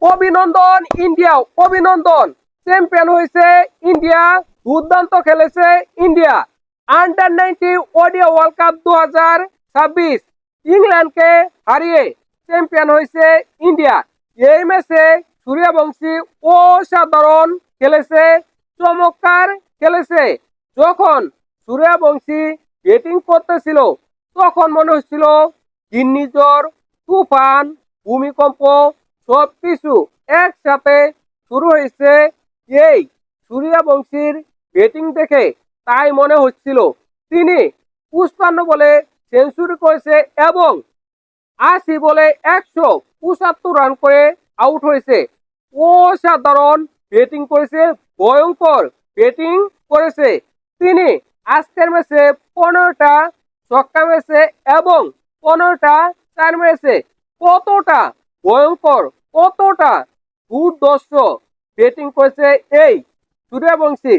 অভিনন্দন ইন্ডিয়া, অভিনন্দন। চ্যাম্পিয়ন হয়েছে ইন্ডিয়া, দুর্দান্ত খেলেছে India. Under 19 ODI world cup 2026 ইংল্যান্ডকে হারিয়ে চ্যাম্পিয়ন হয়েছে ইন্ডিয়া। এই ম্যাচে সূর্যবংশী অসাধারণ খেলেছে, চমৎকার খেলেছে। যখন সূর্যবংশী ব্যাটিং করতেছিল তখন মনে হচ্ছিল ঘূর্ণিঝড়, তুফান, ভূমিকম্প সবকিছু একসাথে শুরু হয়েছে এই সূর্যবংশীর ব্যাটিং দেখে। তাই মনে হচ্ছিল তিনি 55 বলে সেঞ্চুরি করেছে এবং 80 বলে 175 রান করে আউট হয়েছে। অসাধারণ ব্যাটিং করেছে, ভয়ঙ্কর ব্যাটিং করেছে তিনি। আজকের ম্যাচে 15টা ছক্কা মেরেছে এবং 15টা চার মেরেছে। কতটা ভয়ঙ্কর, কতটা দুর্দর্শ ব্যাটিং করেছে এই সূর্যবংশী।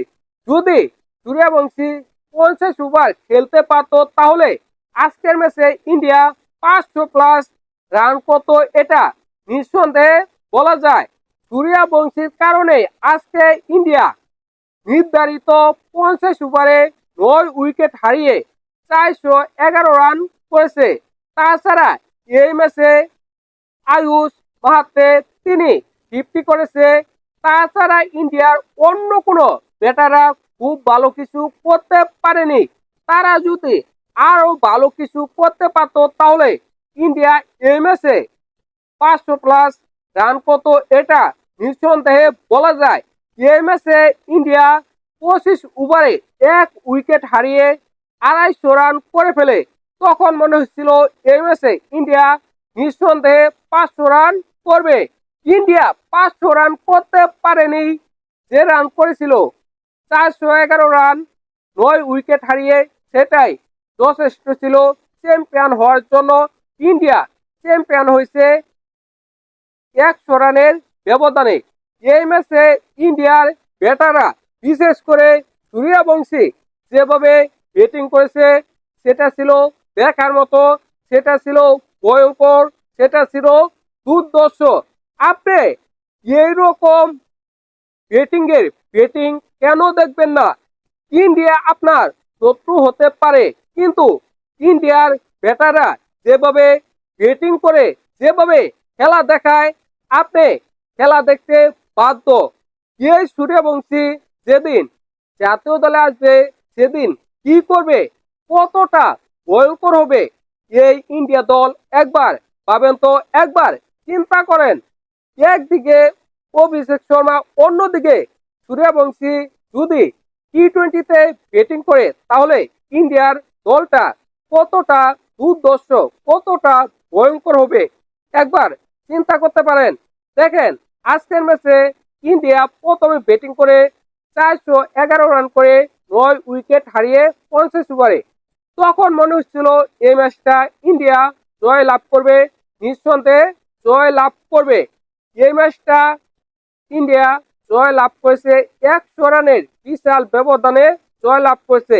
যদি সূর্যবংশী 50 ওভার খেলতে পারত তাহলে আজকের ম্যাচে ইন্ডিয়া 500+ রান করত, এটা নিঃসন্দেহে বলা যায়। সূর্যবংশীর কারণে আজকে ইন্ডিয়া নির্ধারিত 50 ওভারে 9 উইকেট হারিয়ে 411 রান করেছে। তাছাড়া এই ম্যাচে আয়ুষ মাহাতে তিনি 50 করেছে। তাছাড়া ইন্ডিয়ার অন্য কোনো ব্যাটাররা খুব ভালো কিছু করতে পারেনি। তারা যদি আরো ভালো কিছু করতে পারত তাহলে ইন্ডিয়া এই ম্যাচে 500+ রান করত, এটা নিঃসন্দেহে বলা যায়। এই ম্যাচে ইন্ডিয়া 25 ওভারে 1 উইকেট হারিয়ে 250 রান করে ফেলে। তখন মনে হচ্ছিল এই ম্যাচে ইন্ডিয়া নিঃসন্দেহে 500 রান করবে। ইন্ডিয়া 500 রান করতে পারেনি, যে রান করেছিল 411 রান 9 উইকেট হারিয়ে, সেটাই যথেষ্ট ছিল চ্যাম্পিয়ন হওয়ার জন্য। ইন্ডিয়া চ্যাম্পিয়ন হয়েছে 100 রানের ব্যবধানে। এই ম্যাচে ইন্ডিয়ার ব্যাটাররা বিশেষ করে সূর্যবংশী যেভাবে ব্যাটিং করেছে সেটা ছিল দেখার মতো, সেটা ছিল ভয়ঙ্কর, সেটা ছিল দুর্দর্শ। আপনি এইরকম ব্যাটিং কেন দেখবেন না? ইন্ডিয়া আপনার শত্রু হতে পারে, কিন্তু ইন্ডিয়ার ব্যাটাররা যেভাবে ব্যাটিং করে, যেভাবে খেলা দেখায়, আপনি খেলা দেখতে বাধ্য। এই সূর্যবংশী যেদিন জাতীয় দলে আসবে সেদিন কি করবে, কতটা ভয়ঙ্কর হবে এই ইন্ডিয়া দল, একবার ভাবেন তো, একবার চিন্তা করেন। একদিকে অভিষেক শর্মা, অন্যদিকে সূর্যবংশী যদি টি-20তে ব্যাটিং করে তাহলে ইন্ডিয়ার দলটা কতটা দুর্দর্শ, কতটা ভয়ঙ্কর হবে একবার চিন্তা করতে পারেন। দেখেন আজকের ম্যাচে ইন্ডিয়া প্রথমে ব্যাটিং করে 411 রান করে 9 উইকেট হারিয়ে 50 ওভারে। তখন মনে হচ্ছিল এই ম্যাচটা ইন্ডিয়া জয় লাভ করবে, নিঃসন্দেহে জয় লাভ করবে। এই ম্যাচটা ইন্ডিয়া জয় লাভ করেছে 100 রানের বিশাল ব্যবধানে জয় লাভ করেছে।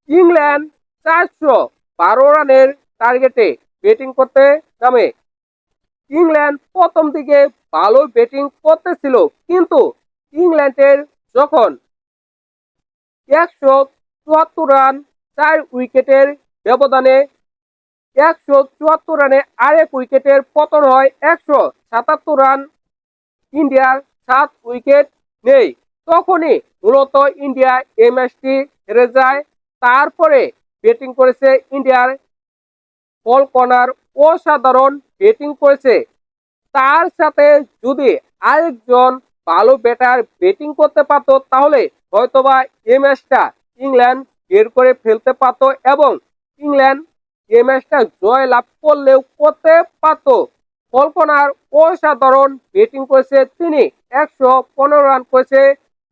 ইংল্যান্ড 412 রানের টার্গেটে ব্যাটিং করতে নামে। ইংল্যান্ড প্রথম দিকে ভালো ব্যাটিং করতেছিল, কিন্তু ইংল্যান্ডের যখন 174 রান 4 উইকেটের ব্যবধানে, 174 রানে আরেক উইকেটের পতন হয়, 177 রান ইন্ডিয়ার 7 উইকেট নেই। তখনই মূলত ইন্ডিয়া এই ম্যাচটি হেরে যায়। তারপরে ব্যাটিং করেছে ইন্ডিয়ার ফলকনার, অসাধারণ ব্যাটিং করেছে। তার সাথে যদি আরেকজন ভালো ব্যাটার ব্যাটিং করতে পারত তাহলে হয়তোবা এই ম্যাচটা ইংল্যান্ড বের করে ফেলতে পারত এবং ইংল্যান্ড এই ম্যাচটা জয় লাভ করলেও করতে পারত। ফলকনার অসাধারণ ব্যাটিং করেছে, তিনি 115 রান করেছে,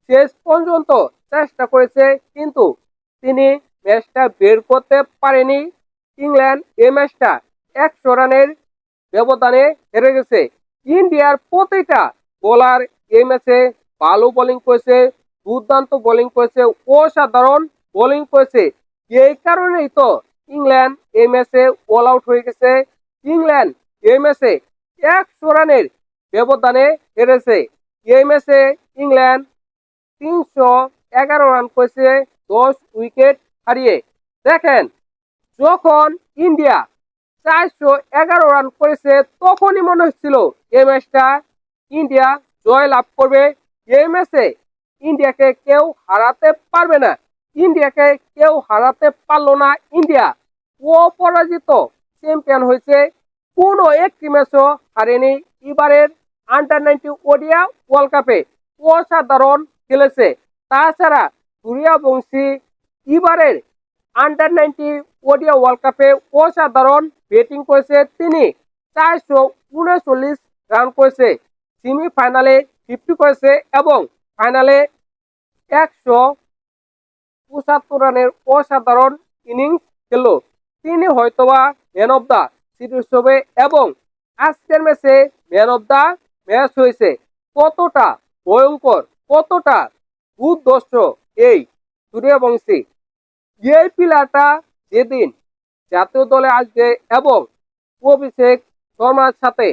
শেষ পর্যন্ত চেষ্টা করেছে কিন্তু তিনি ম্যাচটা বের করতে পারেনি। ইংল্যান্ড এই ম্যাচটা 100 রানের ব্যবধানে হেরে গেছে। ইন্ডিয়ার প্রতিটা বোলার এই ম্যাচে ভালো বোলিং করেছে, দুর্দান্ত বোলিং করেছে, অসাধারণ বোলিং করেছে। এই কারণেই তো ইংল্যান্ড এই ম্যাচে অল আউট হয়ে গেছে। ইংল্যান্ড এই ম্যাচে 100 রানের ব্যবধানে হেরেছে। এই ম্যাচে ইংল্যান্ড 311 রান করেছে 10 উইকেট হারিয়ে। দেখেন, যখন ইন্ডিয়া 411 রান করেছে তখনই মনে হচ্ছিল এই ম্যাচটা ইন্ডিয়া জয় লাভ করবে। এই ম্যাচে ইন্ডিয়াকে কেউ হারাতে পারবে না। ইন্ডিয়াকে কেউ হারাতে পারলো না। ইন্ডিয়া অপরাজিত চ্যাম্পিয়ন হয়েছে, কোনো একটি ম্যাচও হারেনি। এবারের আন্ডার-19 ওডিয়া ওয়ার্ল্ড কাপে অসাধারণ খেলেছে। তাছাড়া সূর্যবংশী এবারের আন্ডার-19 ওডিয়া ওয়ার্ল্ড কাপে অসাধারণ ব্যাটিং করেছে। তিনি 439 রান করেছে, সেমিফাইনালে 50 করেছে এবং ফাইনালে 175 রানের অসাধারণ ইনিংস খেলল। তিনি হয়তোবা ম্যান অফ দা সিরিজ হবে এবং আজকের ম্যাচে ম্যান অফ দা ম্যাচ হয়েছে। কতটা ভয়ঙ্কর, কতটা দুর্ধর্ষ এই সূর্যবংশী। এই প্লেয়ারটা যেদিন জাতীয় দলে আসবে এবং অভিষেক শর্মার সাথে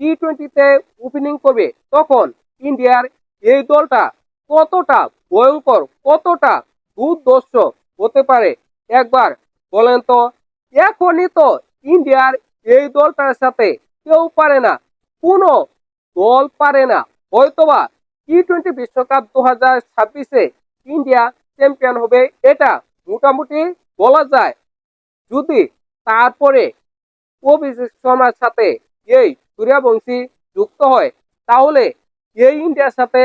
টি-20-তে ওপেনিং করবে, তখন ইন্ডিয়ার এই দলটা কতটা ভয়ঙ্কর, কতটা দুর্ধর্ষ হতে পারে একবার বলেন তো। এখনই তো ইন্ডিয়ার এই দলটার সাথে কেউ পারে না, কোনো দল পারে না। হয়তোবা টি-20 বিশ্বকাপ 2026-এ ইন্ডিয়া চ্যাম্পিয়ন হবে, এটা মোটামুটি বলা যায়। যদি তারপরে অভিষেক শর্মার সাথে এই সূর্যবংশী যুক্ত হয়, তাহলে এই ইন্ডিয়ার সাথে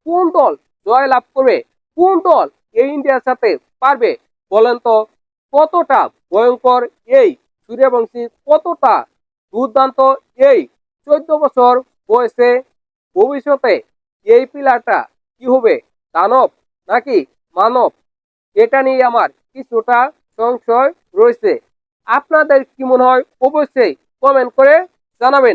কোন দল জয় লাভ করবে, কোন দল এই ইন্ডিয়ার সাথে পারবে বলেন তো। কতটা ভয়ঙ্কর এই সূর্যবংশী, কতটা দুর্দান্ত এই 14 বছর বয়সে। ভবিষ্যতে এই প্লেয়ারটা কি হবে, দানব নাকি মানব, এটা নিয়ে আমার কিছুটা সংশয় রয়েছে। আপনাদের কি মনে হয় অবশ্যই কমেন্ট করে জানাবেন।